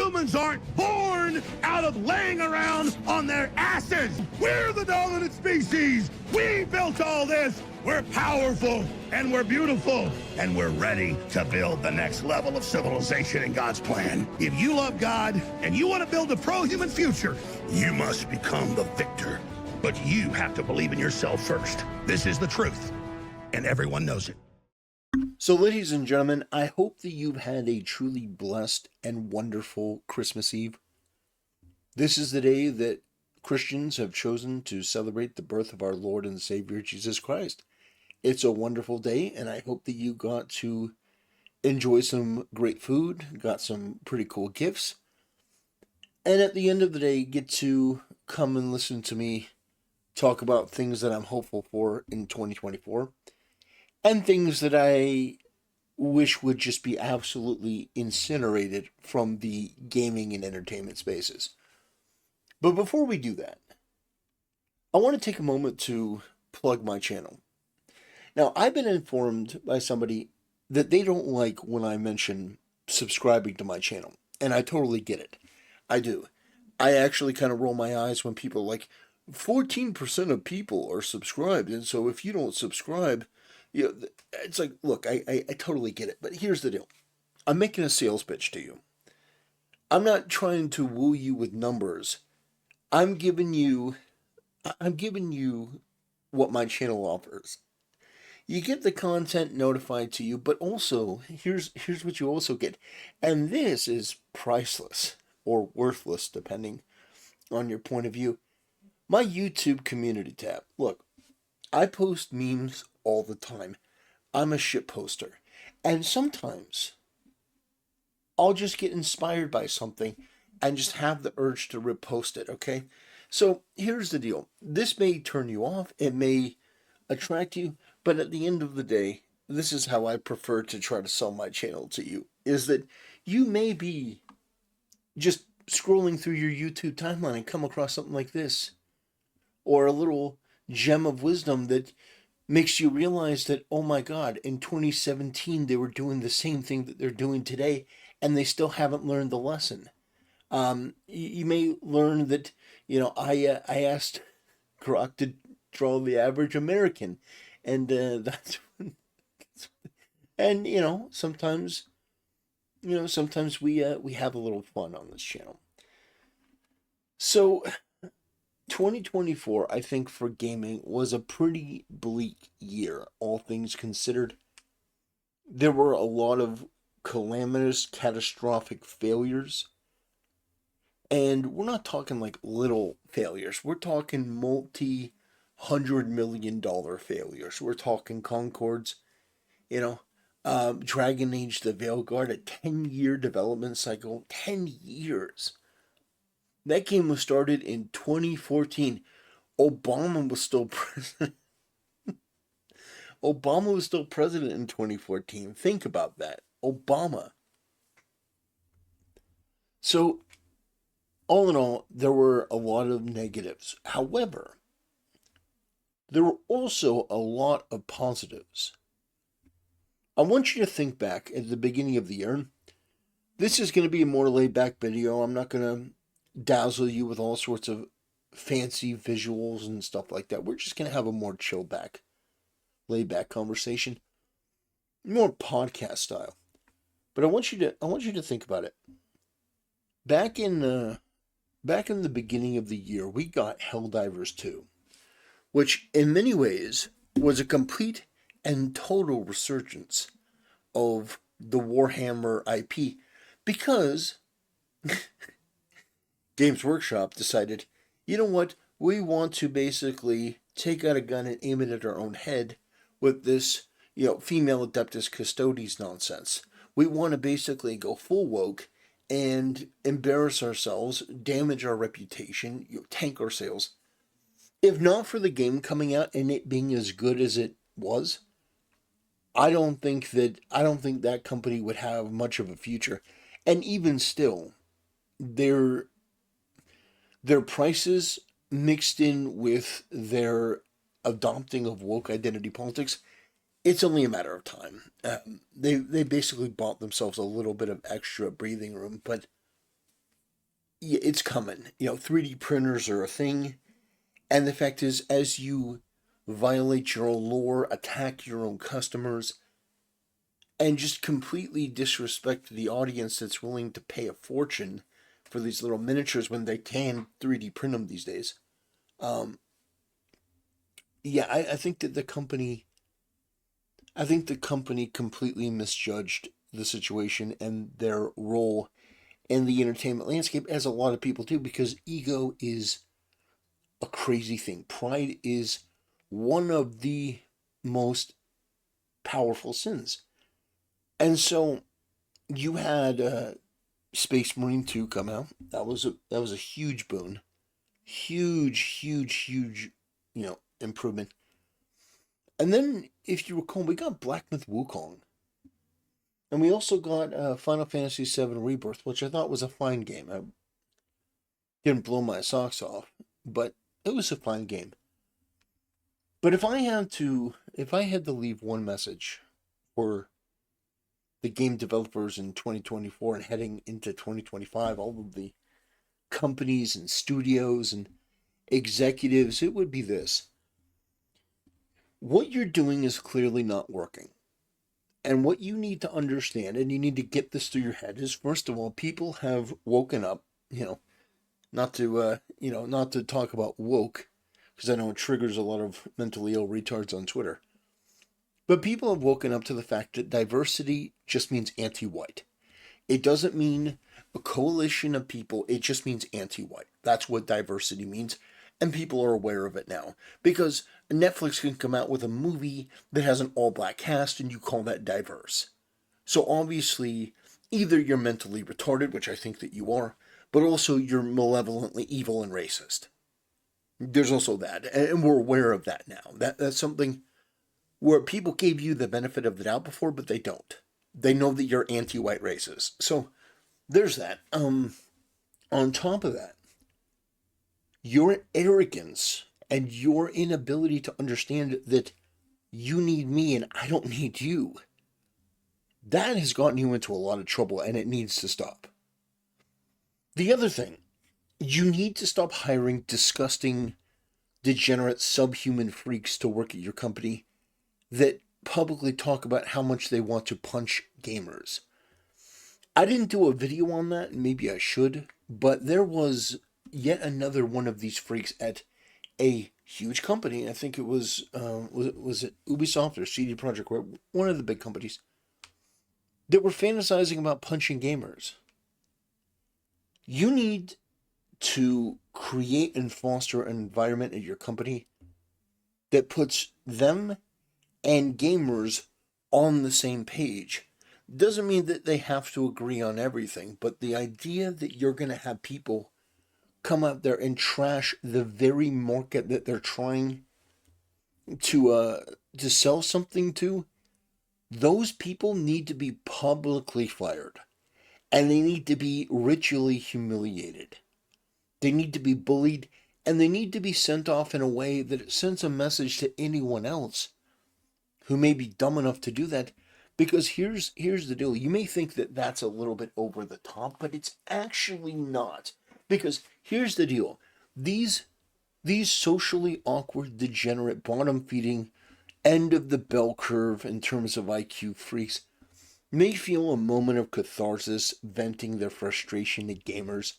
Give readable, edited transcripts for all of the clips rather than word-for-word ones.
Humans aren't born out of laying around on their asses. We're the dominant species. We built all this. We're powerful and we're beautiful and we're ready to build the next level of civilization in God's plan. If you love God and you want to build a pro-human future, you must become the victor. But you have to believe in yourself first. This is the truth, and everyone knows it. So, ladies and gentlemen, I hope that you've had a truly blessed and wonderful Christmas Eve. This is the day that Christians have chosen to celebrate the birth of our Lord and Savior, Jesus Christ. It's a wonderful day, and I hope that you got to enjoy some great food, got some pretty cool gifts, and at the end of the day, get to come and listen to me talk about things that I'm hopeful for in 2024, and things that I wish would just be absolutely incinerated from the gaming and entertainment spaces. But before we do that, I want to take a moment to plug my channel. Now, I've been informed by somebody that they don't like when I mention subscribing to my channel, and I totally get it. I do. I actually kind of roll my eyes when people are like, 14% of people are subscribed, and so if you don't subscribe, you know, it's like, look, I totally get it, but here's the deal. I'm making a sales pitch to you. I'm not trying to woo you with numbers. I'm giving you what my channel offers. You get the content notified to you, but also, here's what you also get. And this is priceless or worthless, depending on your point of view. My YouTube community tab. Look, I post memes all the time. I'm a shit poster. And sometimes I'll just get inspired by something and just have the urge to repost it, okay? So here's the deal. This may turn you off. It may attract you. But at the end of the day, this is how I prefer to try to sell my channel to you. Is that you may be just scrolling through your YouTube timeline and come across something like this. Or a little gem of wisdom that makes you realize that, oh my God, in 2017 they were doing the same thing that they're doing today, and they still haven't learned the lesson. You may learn that, I asked Grok to draw the average American, and that's and sometimes we have a little fun on this channel. So 2024, I think, for gaming was a pretty bleak year, all things considered. There were a lot of calamitous, catastrophic failures. And we're not talking like little failures. We're talking multi-$100 million failures. We're talking Concords, Dragon Age the Veilguard, a 10-year development cycle. 10 years. That game was started in 2014. Obama was still president. Obama was still president in 2014. Think about that. Obama. So, all in all, there were a lot of negatives. However, there were also a lot of positives. I want you to think back at the beginning of the year. This is going to be a more laid-back video. I'm not going to dazzle you with all sorts of fancy visuals and stuff like that. We're just going to have a more chill-back, laid-back conversation. More podcast style. But I want you to think about it. Back in the beginning of the year, we got Helldivers 2, which in many ways was a complete and total resurgence of the Warhammer IP, because Games Workshop decided, you know what, we want to basically take out a gun and aim it at our own head with this, female Adeptus Custodes nonsense. We want to basically go full woke and embarrass ourselves, damage our reputation, tank our sales. If not for the game coming out and it being as good as it was, I don't think that company would have much of a future. And even still, their prices mixed in with their adopting of woke identity politics, it's only a matter of time. They basically bought themselves a little bit of extra breathing room, but yeah, it's coming. 3D printers are a thing. And the fact is, as you violate your own lore, attack your own customers, and just completely disrespect the audience that's willing to pay a fortune for these little miniatures when they can 3D print them these days. Um, yeah, I think the company completely misjudged the situation and their role in the entertainment landscape, as a lot of people do, because ego is a crazy thing. Pride is one of the most powerful sins. And so you had Space Marine 2 come out. That was a huge boon. Huge, improvement. And then, if you recall, we got Black Myth Wukong. And we also got Final Fantasy VII Rebirth, which I thought was a fine game. I didn't blow my socks off, but it was a fine game. But if I had to leave one message for the game developers in 2024 and heading into 2025, all of the companies and studios and executives, it would be this. What you're doing is clearly not working. And what you need to understand, and you need to get this through your head, is first of all, people have woken up, not to talk about woke, because I know it triggers a lot of mentally ill retards on Twitter. But people have woken up to the fact that diversity just means anti-white. It doesn't mean a coalition of people, it just means anti-white. That's what diversity means, and people are aware of it now. Because Netflix can come out with a movie that has an all-black cast, and you call that diverse. So obviously, either you're mentally retarded, which I think that you are, but also you're malevolently evil and racist. There's also that, and we're aware of that now. That's something where people gave you the benefit of the doubt before, but they don't. They know that you're anti-white racist. So there's that. On top of that, your arrogance and your inability to understand that you need me and I don't need you, that has gotten you into a lot of trouble, and it needs to stop. The other thing, you need to stop hiring disgusting, degenerate, subhuman freaks to work at your company that publicly talk about how much they want to punch gamers. I didn't do a video on that, and maybe I should, but there was yet another one of these freaks at a huge company. I think it was it Ubisoft or CD Projekt Red, one of the big companies, that were fantasizing about punching gamers. You need to create and foster an environment at your company that puts them and gamers on the same page. Doesn't mean that they have to agree on everything, but the idea that you're going to have people come out there and trash the very market that they're trying to sell something to, those people need to be publicly fired, and they need to be ritually humiliated. They need to be bullied, and they need to be sent off in a way that it sends a message to anyone else who may be dumb enough to do that. Because here's the deal. You may think that that's a little bit over the top, but it's actually not. Because here's the deal. These socially awkward, degenerate, bottom-feeding, end of the bell curve in terms of IQ freaks may feel a moment of catharsis venting their frustration at gamers.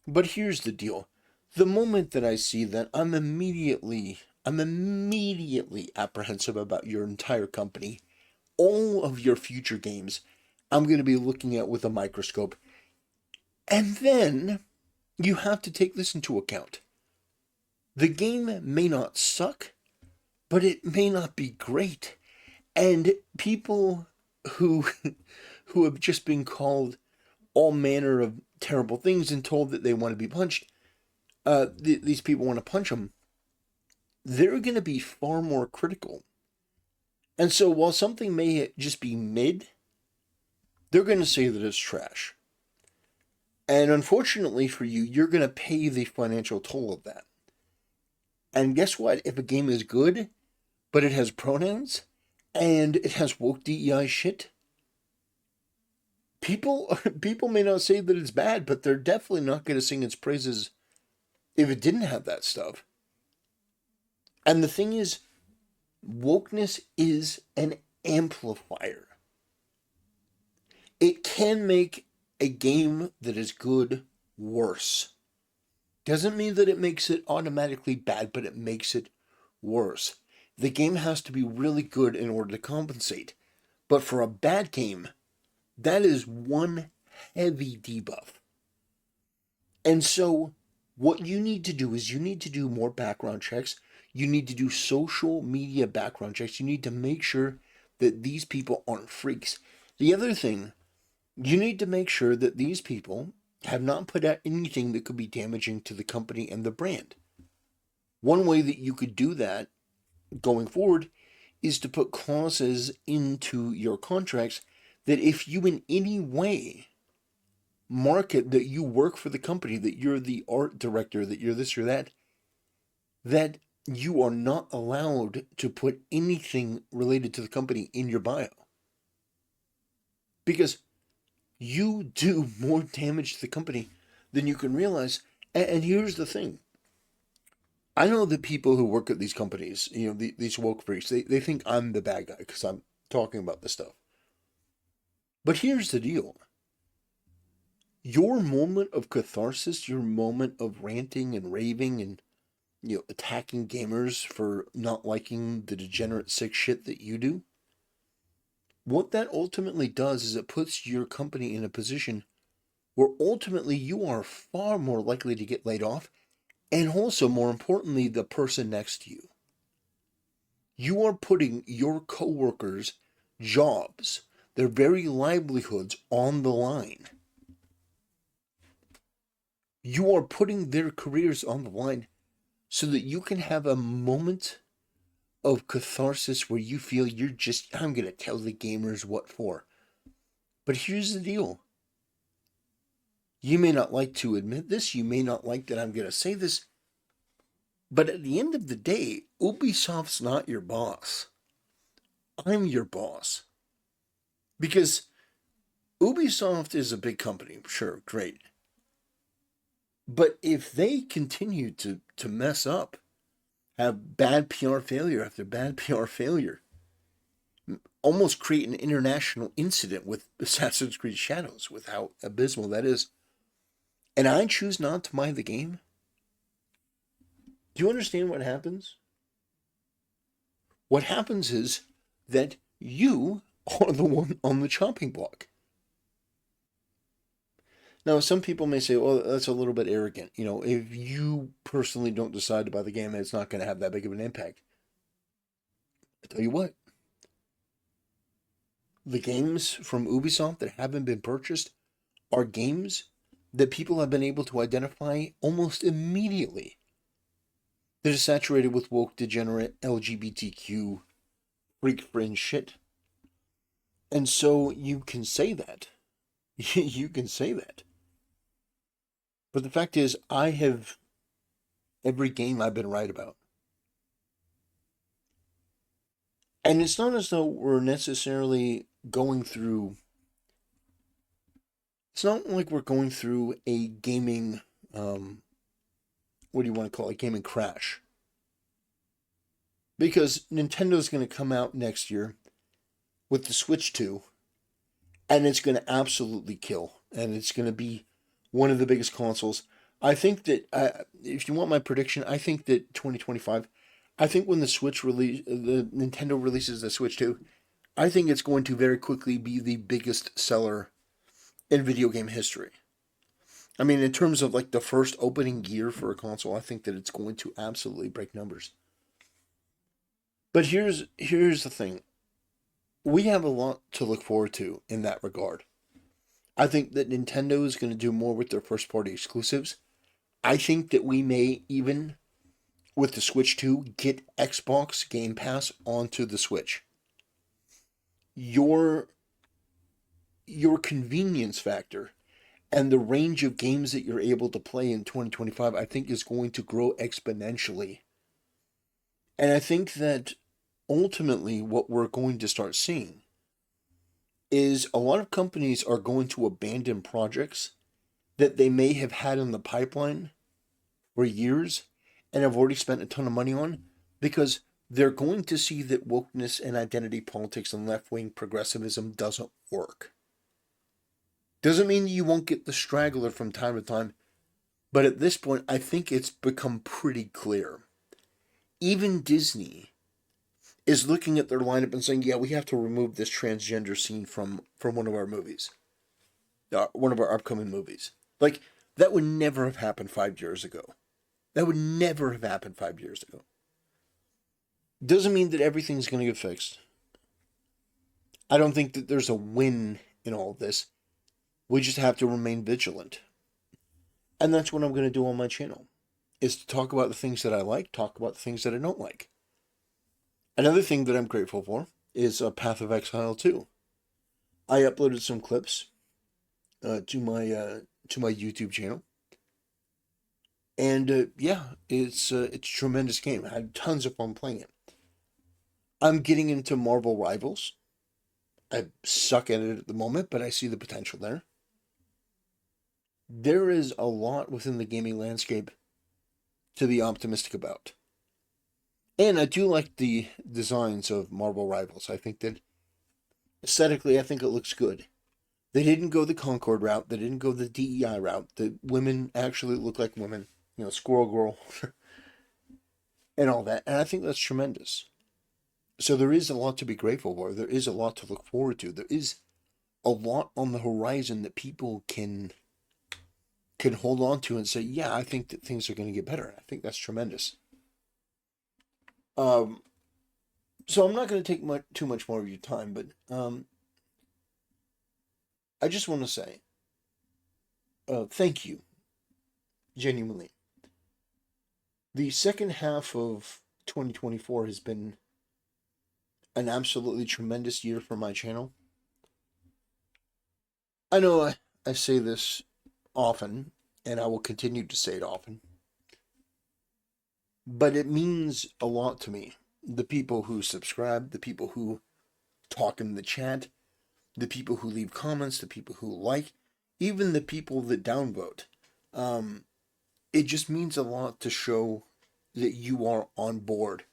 But here's the deal. The moment that I see that, I'm immediately apprehensive about your entire company. All of your future games, I'm going to be looking at with a microscope. And then you have to take this into account. The game may not suck, but it may not be great. And people who have just been called all manner of terrible things and told that they want to be punched, these people want to punch them, they're going to be far more critical. And so while something may just be mid, they're going to say that it's trash. And unfortunately for you, you're going to pay the financial toll of that. And guess what? If a game is good, but it has pronouns, and it has woke DEI shit, People may not say that it's bad, but they're definitely not going to sing its praises if it didn't have that stuff. And the thing is, wokeness is an amplifier. It can make a game that is good worse. Doesn't mean that it makes it automatically bad, but it makes it worse. The game has to be really good in order to compensate. But for a bad game, that is one heavy debuff. And so what you need to do is you need to do more background checks. You need to do social media background checks. You need to make sure that these people aren't freaks. The other thing, you need to make sure that these people have not put out anything that could be damaging to the company and the brand. One way that you could do that going forward is to put clauses into your contracts that if you in any way market that you work for the company, that you're the art director, that you're this or that, that you are not allowed to put anything related to the company in your bio. Because you do more damage to the company than you can realize. And here's the thing. I know that people who work at these companies, these woke freaks, they think I'm the bad guy because I'm talking about this stuff. But here's the deal. Your moment of catharsis, your moment of ranting and raving and, attacking gamers for not liking the degenerate sick shit that you do, what that ultimately does is it puts your company in a position where ultimately you are far more likely to get laid off, and also, more importantly, the person next to you. You are putting your coworkers' jobs, their very livelihoods on the line. You are putting their careers on the line so that you can have a moment of catharsis where you feel I'm going to tell the gamers what for. But here's the deal. You may not like to admit this. You may not like that I'm going to say this. But at the end of the day, Ubisoft's not your boss. I'm your boss. Because Ubisoft is a big company. Sure, great. But if they continue to mess up, have bad PR failure after bad PR failure, almost create an international incident with Assassin's Creed Shadows, with how abysmal that is, and I choose not to buy the game, do you understand what happens? What happens is that you are the one on the chopping block. Now, some people may say, well, that's a little bit arrogant. If you personally don't decide to buy the game, it's not going to have that big of an impact. I tell you what, the games from Ubisoft that haven't been purchased are games that people have been able to identify almost immediately. That is saturated with woke, degenerate, LGBTQ, freak fringe shit. And so you can say that. You can say that. But the fact is, I have every game I've been right about. And it's not as though we're necessarily going through... It's not like we're going through a gaming... what do you want to call it? Gaming crash. Because Nintendo's going to come out next year with the Switch 2, and it's going to absolutely kill. And it's going to be one of the biggest consoles. I think that, if you want my prediction, I think that 2025, I think when the Nintendo releases the Switch 2, I think it's going to very quickly be the biggest seller in video game history. I mean, in terms of like the first opening year for a console, I think that it's going to absolutely break numbers. But here's the thing. We have a lot to look forward to in that regard. I think that Nintendo is going to do more with their first-party exclusives. I think that we may even, with the Switch 2, get Xbox Game Pass onto the Switch. Your convenience factor and the range of games that you're able to play in 2025, I think, is going to grow exponentially. And I think that ultimately what we're going to start seeing is a lot of companies are going to abandon projects that they may have had in the pipeline for years and have already spent a ton of money on, because they're going to see that wokeness and identity politics and left-wing progressivism doesn't work. Doesn't mean you won't get the straggler from time to time, but at this point, I think it's become pretty clear. Even Disney is looking at their lineup and saying, yeah, we have to remove this transgender scene from one of our movies. One of our upcoming movies. Like, that would never have happened 5 years ago. That would never have happened 5 years ago. Doesn't mean that everything's going to get fixed. I don't think that there's a win in all of this. We just have to remain vigilant. And that's what I'm going to do on my channel, is to talk about the things that I like, talk about the things that I don't like. Another thing that I'm grateful for is Path of Exile 2. I uploaded some clips to my YouTube channel. And yeah, it's a tremendous game. I had tons of fun playing it. I'm getting into Marvel Rivals. I suck at it at the moment, but I see the potential there. There is a lot within the gaming landscape to be optimistic about. And I do like the designs of Marvel Rivals. I think that aesthetically, I think it looks good. They didn't go the Concord route. They didn't go the DEI route. The women actually look like women. You know, Squirrel Girl and all that. And I think that's tremendous. So there is a lot to be grateful for. There is a lot to look forward to. There is a lot on the horizon that people can hold on to and say, yeah, I think that things are going to get better. I think that's tremendous. So I'm not going to take too much more of your time, but I just want to say thank you, genuinely. The second half of 2024 has been an absolutely tremendous year for my channel. I know I say this often, and I will continue to say it often, but it means a lot to me. The people who subscribe, the people who talk in the chat, the people who leave comments, the people who like, even the people that downvote. It just means a lot to show that you are on board,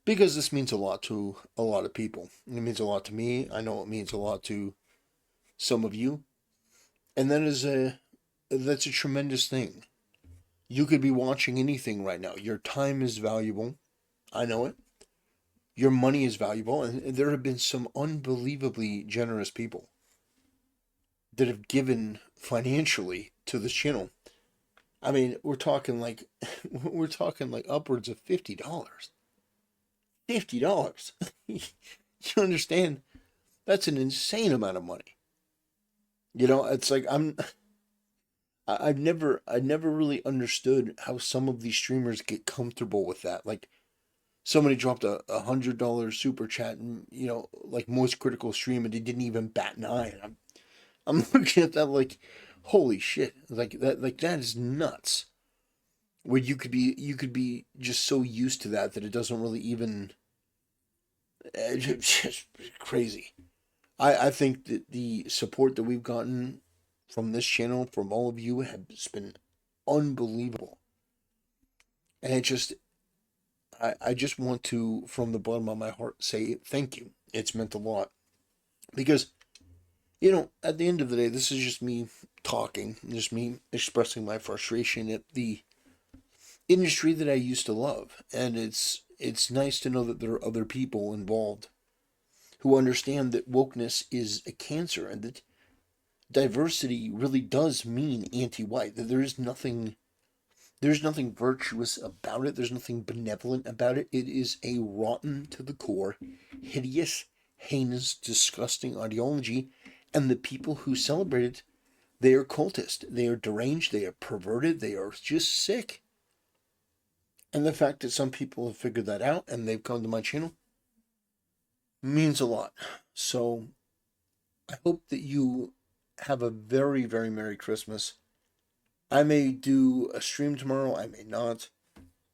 because this means a lot to a lot of people. It means a lot to me. I know it means a lot to some of you, and that's a tremendous thing. You could be watching anything right now. Your time is valuable. I know it. Your money is valuable, and there have been some unbelievably generous people that have given financially to this channel. I mean, we're talking like upwards of $50. $50. You understand? That's an insane amount of money. You know, it's like I've never really understood how some of these streamers get comfortable with that. Like, somebody dropped a $100 super chat, and you know, like most critical stream, and he didn't even bat an eye. And I'm looking at that like, holy shit! Like that is nuts. Where you could be just so used to that it doesn't really even. It's just crazy. I think that the support that we've gotten from this channel, from all of you, has been unbelievable. And I just want to, from the bottom of my heart, say thank you. It's meant a lot. Because, you know, at the end of the day, this is just me talking, just me expressing my frustration at the industry that I used to love. And it's nice to know that there are other people involved who understand that wokeness is a cancer, and that diversity really does mean anti-white, that there's nothing virtuous about it. There's nothing benevolent about it. It is a rotten to the core, hideous, heinous, disgusting ideology. And the people who celebrate it, they are cultists. They are deranged. They are perverted. They are just sick. And the fact that some people have figured that out and they've come to my channel means a lot. So I hope that you have a very, very Merry Christmas. I may do a stream tomorrow. I may not.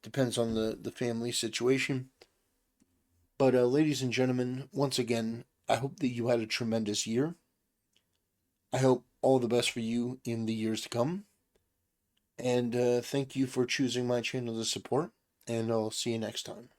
Depends on the family situation. But ladies and gentlemen, once again, I hope that you had a tremendous year. I hope all the best for you in the years to come. And thank you for choosing my channel to support. And I'll see you next time.